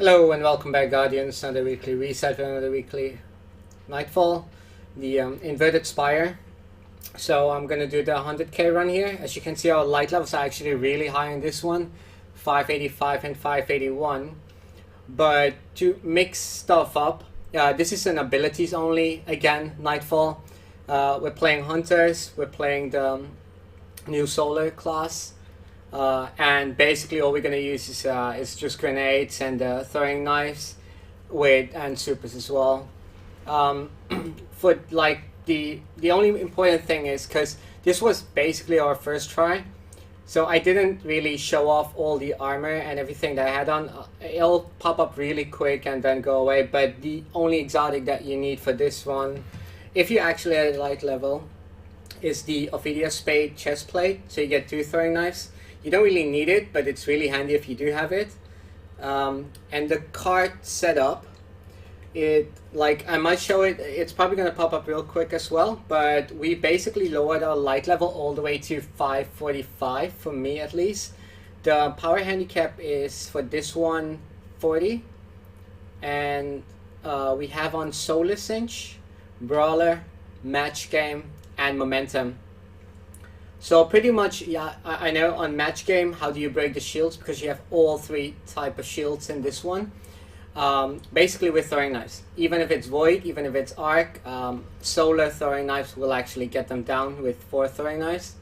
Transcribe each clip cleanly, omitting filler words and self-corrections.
Hello and welcome back, Guardians. Another weekly reset for another weekly Nightfall, the inverted Spire. So I'm gonna do the 100k run here. As you can see, our light levels are actually really high in this one, 585 and 581. But to mix stuff up, this is an abilities only. Again, Nightfall. We're playing hunters. We're playing the new solar class. And basically all we're gonna use is just grenades and throwing knives and supers as well. For like the only important thing is because this was basically our first try, so I didn't really show off all the armor and everything that I had on. It'll pop up really quick and then go away. But the only exotic that you need for this one, if you actually at a light level, is the Ophidia Spade chest plate. So you get 2 throwing knives. You don't really need it, but it's really handy if you do have it. And the cart setup, I might show it. It's probably going to pop up real quick as well, but we basically lowered our light level all the way to 545, for me at least. The power handicap is for this one 40, and we have on Solar Cinch, Brawler, Match Game, and Momentum. So pretty much, yeah, I know on Match Game, how do you break the shields? Because you have all 3 type of shields in this one. Basically with throwing knives. Even if it's Void, even if it's Arc, Solar throwing knives will actually get them down with 4 throwing knives.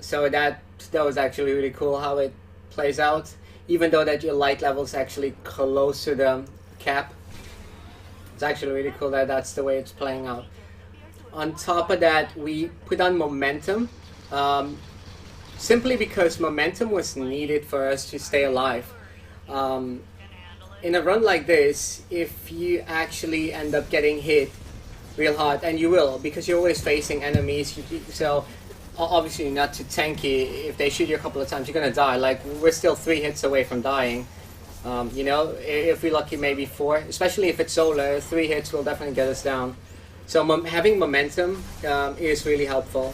So that was actually really cool how it plays out. Even though that your light level is actually close to the cap. It's actually really cool that that's the way it's playing out. On top of that, we put on Momentum, simply because Momentum was needed for us to stay alive. In a run like this, if you actually end up getting hit real hard, and you will, because you're always facing enemies, so obviously you're not too tanky. If they shoot you a couple of times, you're gonna die. Like, we're still 3 hits away from dying. You know, if we're lucky, maybe 4. Especially if it's solar, 3 hits will definitely get us down. So having Momentum is really helpful,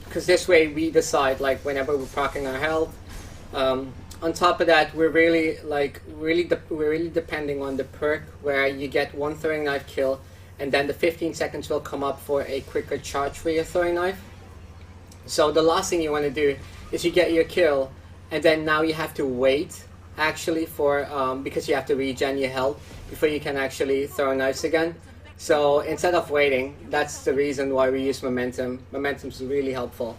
because this way we decide, like, whenever we're proccing our health. On top of that, we're really depending on the perk where you get 1 throwing knife kill, and then the 15 seconds will come up for a quicker charge for your throwing knife. So the last thing you want to do is you get your kill, and then now you have to wait actually for because you have to regen your health before you can actually throw knives again. So instead of waiting, that's the reason why we use Momentum. Momentum is really helpful.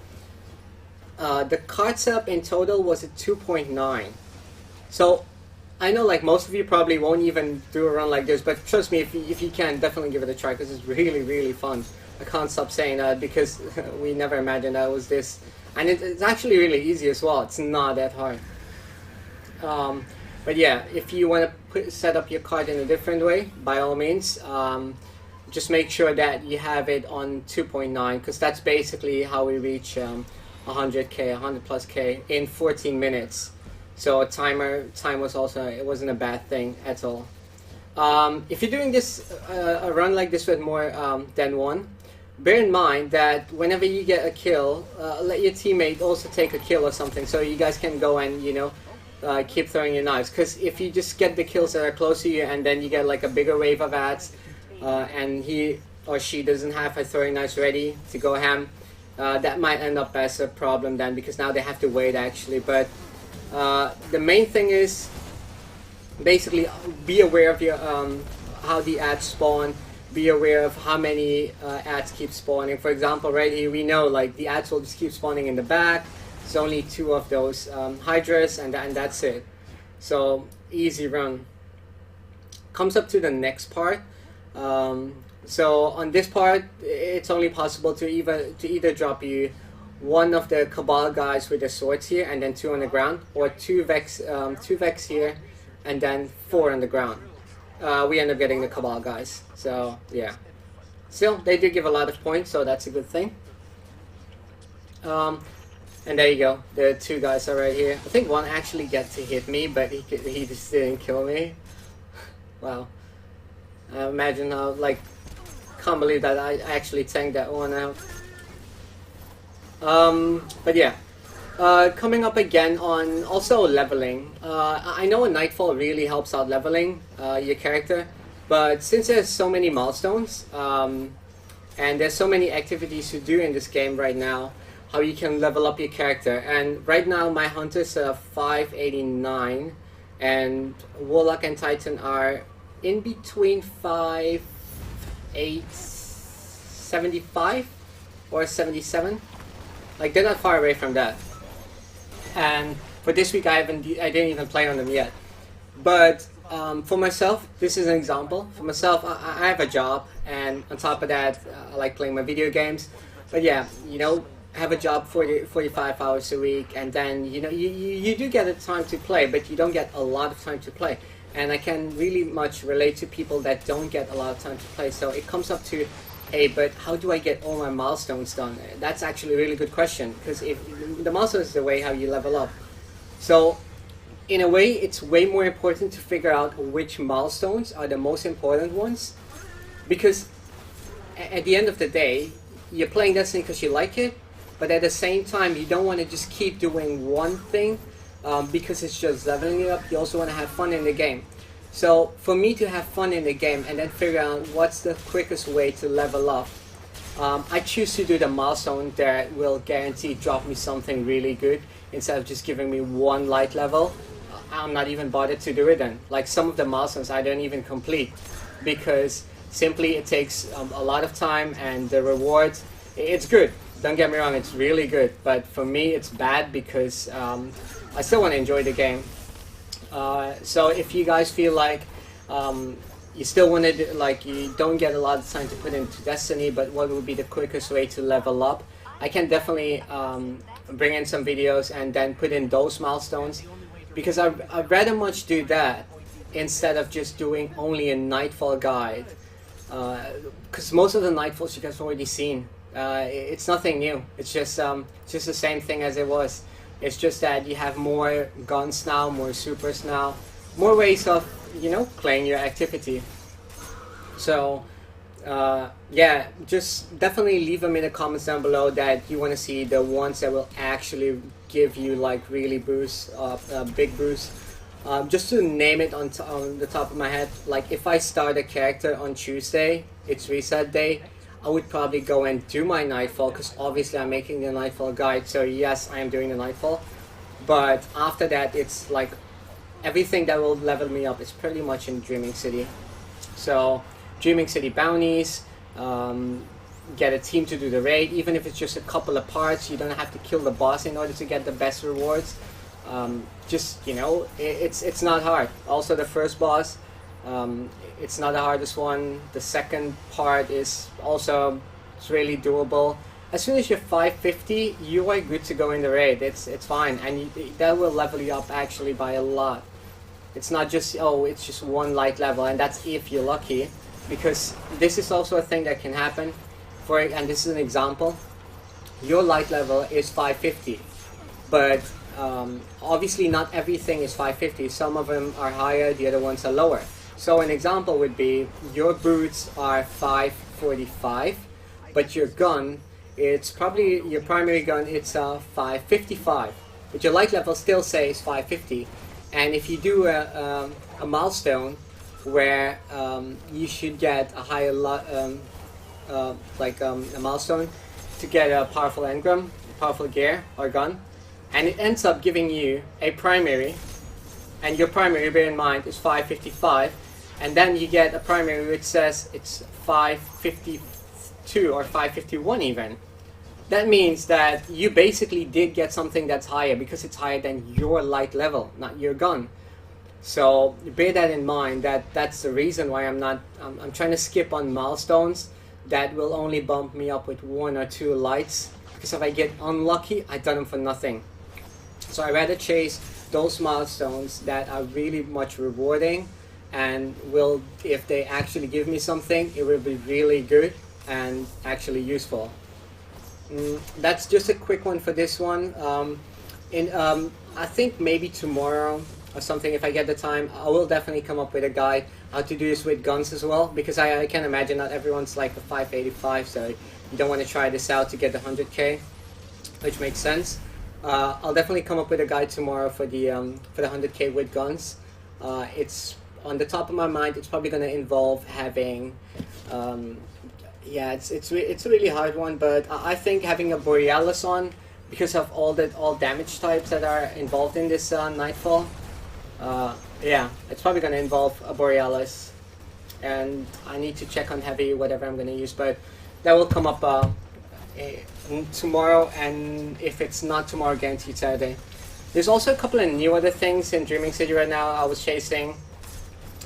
The card setup in total was at 2.9. So I know, like, most of you probably won't even do a run like this, but trust me, if you can, definitely give it a try, because it's really, really fun. I can't stop saying that because we never imagined that it was this. And it's actually really easy as well. It's not that hard. But yeah, if you want to set up your card in a different way, by all means, just make sure that you have it on 2.9, because that's basically how we reach 100k, 100 plus k in 14 minutes. So time was also, it wasn't a bad thing at all. If you're doing this a run like this with more than 1, bear in mind that whenever you get a kill, let your teammate also take a kill or something, so you guys can go and, you know, keep throwing your knives. Because if you just get the kills that are close to you and then you get like a bigger wave of ads, and he or she doesn't have a throwing knives ready to go ham, that might end up as a problem then, because now they have to wait actually. But the main thing is basically be aware of your how the ads spawn. Be aware of how many ads keep spawning. For example, right here we know, like, the ads will just keep spawning in the back. There's only 2 of those hydras, and that's it. So easy run. Comes up to the next part. So on this part, it's only possible to either drop you 1 of the Cabal guys with the swords here, and then 2 on the ground, or 2 Vex here, and then 4 on the ground. We end up getting the Cabal guys. So yeah, still they do give a lot of points, so that's a good thing. And there you go, the 2 guys are right here. I think 1 actually got to hit me, but he just didn't kill me. Wow. Imagine how, like, can't believe that I actually tanked that one out. But yeah, Coming up again on also leveling. I know Nightfall really helps out leveling your character, but since there's so many milestones and there's so many activities to do in this game right now, how you can level up your character. And right now my hunters are 589 and Warlock and Titan are in between 75 or 77. Like, they're not far away from that. And for this week I didn't even play on them yet. But for myself, this is an example. For myself, I have a job, and on top of that, I like playing my video games. But yeah, you know, have a job 45 hours a week, and then you know you do get a time to play, but you don't get a lot of time to play. And I can really much relate to people that don't get a lot of time to play. So it comes up to, hey, but how do I get all my milestones done? That's actually a really good question, because if the milestones is the way how you level up. So in a way, it's way more important to figure out which milestones are the most important ones, because at the end of the day, you're playing Destiny because you like it, but at the same time, you don't want to just keep doing one thing because it's just leveling it up. You also want to have fun in the game. So for me to have fun in the game and then figure out what's the quickest way to level up, I choose to do the milestone that will guarantee drop me something really good instead of just giving me one light level. I'm not even bothered to do it then. Like, some of the milestones I don't even complete because simply it takes a lot of time, and the reward, it's good. Don't get me wrong, it's really good. But for me, it's bad because I still want to enjoy the game. So if you guys feel like you still want to, like, you don't get a lot of time to put into Destiny, but what would be the quickest way to level up, I can definitely bring in some videos and then put in those milestones, because I'd rather much do that instead of just doing only a Nightfall guide, because most of the Nightfalls you guys have already seen. It's nothing new. It's just the same thing as it was. It's just that you have more guns now, more supers now, more ways of, you know, playing your activity. So yeah, just definitely leave them in the comments down below that you want to see the ones that will actually give you like really boost, big boost. Just to name it on the top of my head, like if I start a character on Tuesday, it's reset day, I would probably go and do my Nightfall, because obviously I'm making the Nightfall guide, so yes, I am doing the Nightfall. But after that, it's like everything that will level me up is pretty much in Dreaming City. So Dreaming City bounties, get a team to do the raid, even if it's just a couple of parts. You don't have to kill the boss in order to get the best rewards. Just, you know, it's not hard. Also the first boss, it's not the hardest one. The second part is also, it's really doable. As soon as you're 550, you are good to go in the raid. It's fine, and that will level you up actually by a lot. It's not just, oh, it's just one light level, and that's if you're lucky, because this is also a thing that can happen. And this is an example. Your light level is 550, but obviously not everything is 550. Some of them are higher, the other ones are lower. So an example would be your boots are 545, but your gun, it's probably your primary gun, it's 555, but your light level still says 550. And if you do a milestone where you should get a higher a milestone to get a powerful engram, powerful gear or gun, and it ends up giving you a primary, and your primary, bear in mind, is 555, and then you get a primary which says it's 552 or 551 even. That means that you basically did get something that's higher, because it's higher than your light level, not your gun. So bear that in mind, that's the reason why I'm trying to skip on milestones that will only bump me up with 1 or 2 lights, because if I get unlucky, I've done them for nothing. So I'd rather chase those milestones that are really much rewarding, and will, if they actually give me something, it will be really good and actually useful. That's just a quick one for this one. I think maybe tomorrow or something, if I get the time, I will definitely come up with a guide how to do this with guns as well, because I can imagine not everyone's like a 585, so you don't want to try this out to get the 100k, which makes sense. I'll definitely come up with a guide tomorrow for the 100k with guns. It's on the top of my mind. It's probably going to involve having, yeah, it's a really hard one, but I think having a Borealis on, because of all damage types that are involved in this Nightfall. Yeah, it's probably going to involve a Borealis, and I need to check on heavy whatever I'm going to use, but that will come up tomorrow, and if it's not tomorrow, guaranteed Saturday. There's also a couple of new other things in Dreaming City right now. I was chasing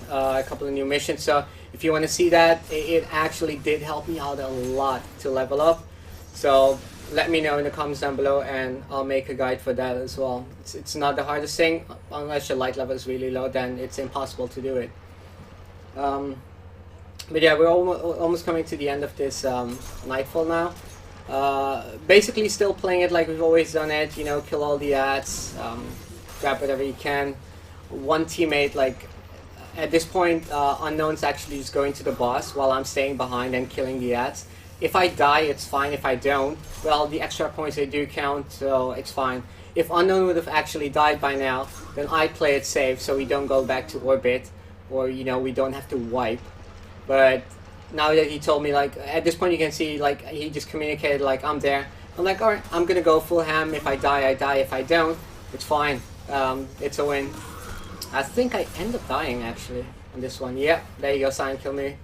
a couple of new missions, so if you want to see that, it actually did help me out a lot to level up. So let me know in the comments down below, and I'll make a guide for that as well. It's not the hardest thing. Unless your light level is really low, then it's impossible to do it. But yeah, we're almost coming to the end of this Nightfall now. Basically still playing it like we've always done it, you know, kill all the ads, grab whatever you can. One teammate, like, at this point, Unknown's actually just going to the boss while I'm staying behind and killing the ads. If I die, it's fine. If I don't, well, the extra points, they do count, so it's fine. If Unknown would have actually died by now, then I play it safe so we don't go back to orbit, or, you know, we don't have to wipe. But now that he told me, like, at this point you can see, like, he just communicated, like, I'm there. I'm like, alright, I'm gonna go full ham. If I die, I die. If I don't, it's fine. It's a win. I think I end up dying, actually, on this one. Yeah, there you go, Silent Kill me.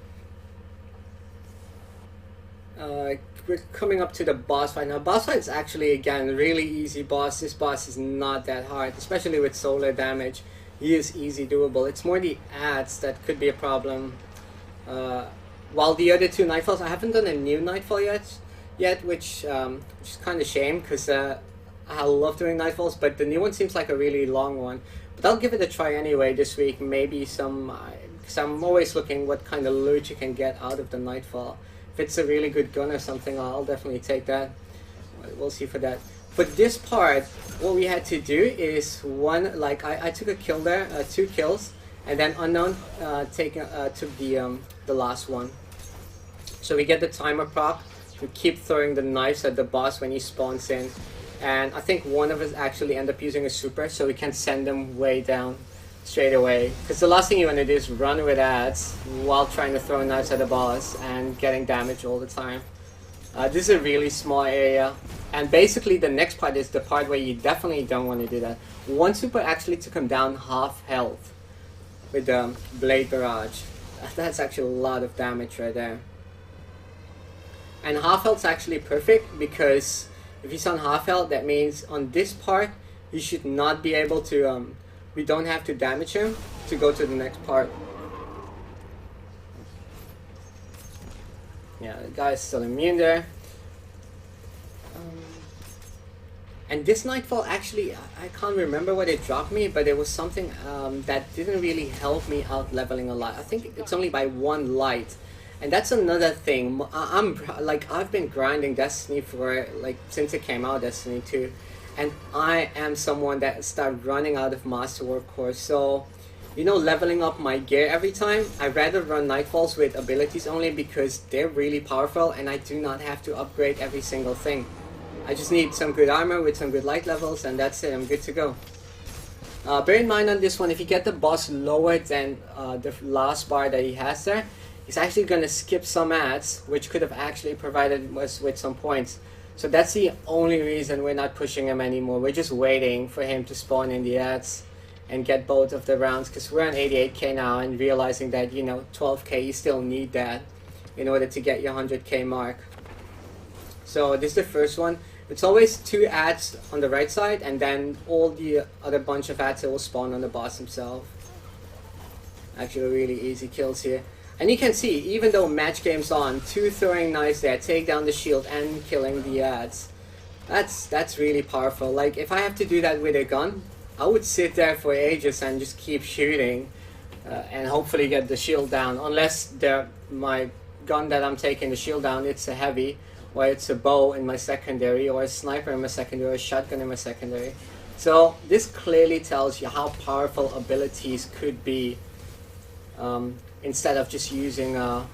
We're coming up to the boss fight now. Boss fight is actually, again, really easy boss. This boss is not that hard, especially with solar damage. He is easy doable. It's more the ads that could be a problem. While the other two Nightfalls, I haven't done a new Nightfall yet, which is kind of shame, because I love doing Nightfalls, but the new one seems like a really long one. But I'll give it a try anyway this week. Maybe some, because I'm always looking what kind of loot you can get out of the Nightfall. If it's a really good gun or something, I'll definitely take that. We'll see for that. For this part, what we had to do is I took a kill there, 2 kills, and then Unknown took the last one. So we get the timer proc to keep throwing the knives at the boss when he spawns in, and I think one of us actually end up using a super, so we can send them way down straight away. Because the last thing you want to do is run with ads while trying to throw knives at the boss and getting damage all the time. This is a really small area, and basically the next part is the part where you definitely don't want to do that. One super actually took him down half health with the Blade Barrage. That's actually a lot of damage right there. And half health's actually perfect, because if he's on half health, that means on this part he should not be able to, we don't have to damage him to go to the next part. Yeah, the guy's still immune there. And this Nightfall, actually, I can't remember what it dropped me, but it was something that didn't really help me out leveling a lot. I think it's only by 1 light. And that's another thing. I've been grinding Destiny for, like, since it came out, Destiny 2. And I am someone that started running out of Master Workhorse. So, you know, leveling up my gear every time, I'd rather run Nightfalls with abilities only, because they're really powerful and I do not have to upgrade every single thing. I just need some good armor with some good light levels, and that's it. I'm good to go. Bear in mind on this one, if you get the boss lower than the last bar that he has there, he's actually going to skip some ads, which could have actually provided us with some points. So that's the only reason we're not pushing him anymore. We're just waiting for him to spawn in the ads and get both of the rounds, because we're on 88k now, and realizing that, you know, 12k, you still need that in order to get your 100k mark. So this is the first one. It's always 2 ads on the right side, and then all the other bunch of ads that will spawn on the boss himself. Actually really easy kills here. And you can see, even though match game's on, 2 throwing knives there, take down the shield and killing the ads. That's really powerful. Like, if I have to do that with a gun, I would sit there for ages and just keep shooting and hopefully get the shield down. Unless my gun that I'm taking the shield down, it's a heavy, or it's a bow in my secondary, or a sniper in my secondary, or a shotgun in my secondary. So this clearly tells you how powerful abilities could be, instead of just using your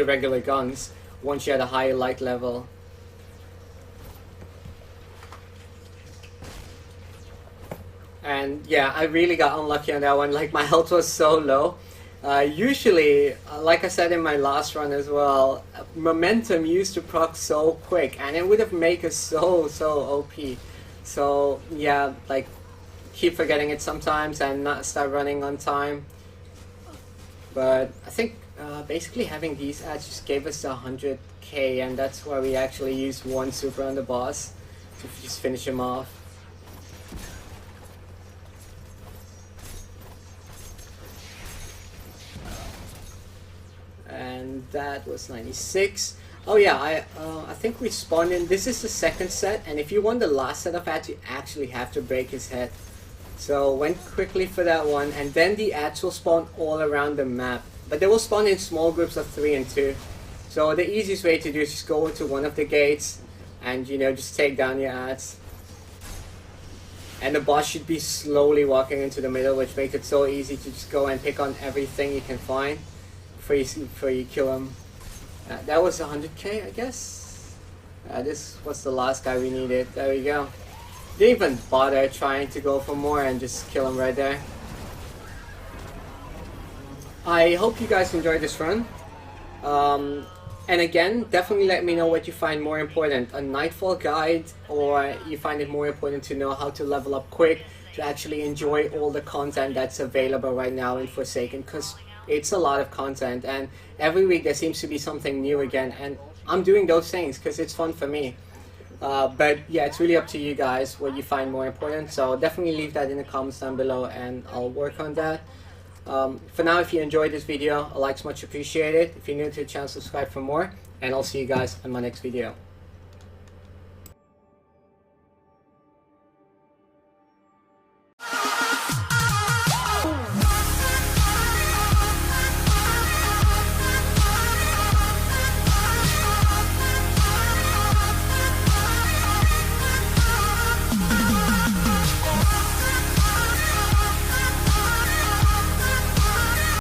regular guns once you had a higher light level. And yeah, I really got unlucky on that one. Like, my health was so low. Usually, like I said in my last run as well, momentum used to proc so quick, and it would have made us so OP. So yeah, like, keep forgetting it sometimes and not start running on time. But I think basically having these ads just gave us 100k, and that's why we actually used one super on the boss to just finish him off. And that was 96. Oh yeah, I think we spawned in. This is the second set, and if you want the last set of ads, you actually have to break his head. So went quickly for that one, and then the ads will spawn all around the map, but they will spawn in small groups of 3 and 2. So the easiest way to do is just go to one of the gates, and just take down your ads. And the boss should be slowly walking into the middle, which makes it so easy to just go and pick on everything you can find before you kill him. That was 100k, I guess. This was the last guy we needed. There we go. Didn't even bother trying to go for more and just kill him right there. I hope you guys enjoyed this run. And again, definitely let me know what you find more important, a Nightfall guide, or you find it more important to know how to level up quick to actually enjoy all the content that's available right now in Forsaken, because it's a lot of content, and every week there seems to be something new again, and I'm doing those things because it's fun for me. But yeah, it's really up to you guys what you find more important, so definitely leave that in the comments down below and I'll work on that. For now, if you enjoyed this video, a like's much appreciated. If you're new to the channel, subscribe for more, and I'll see you guys in my next video.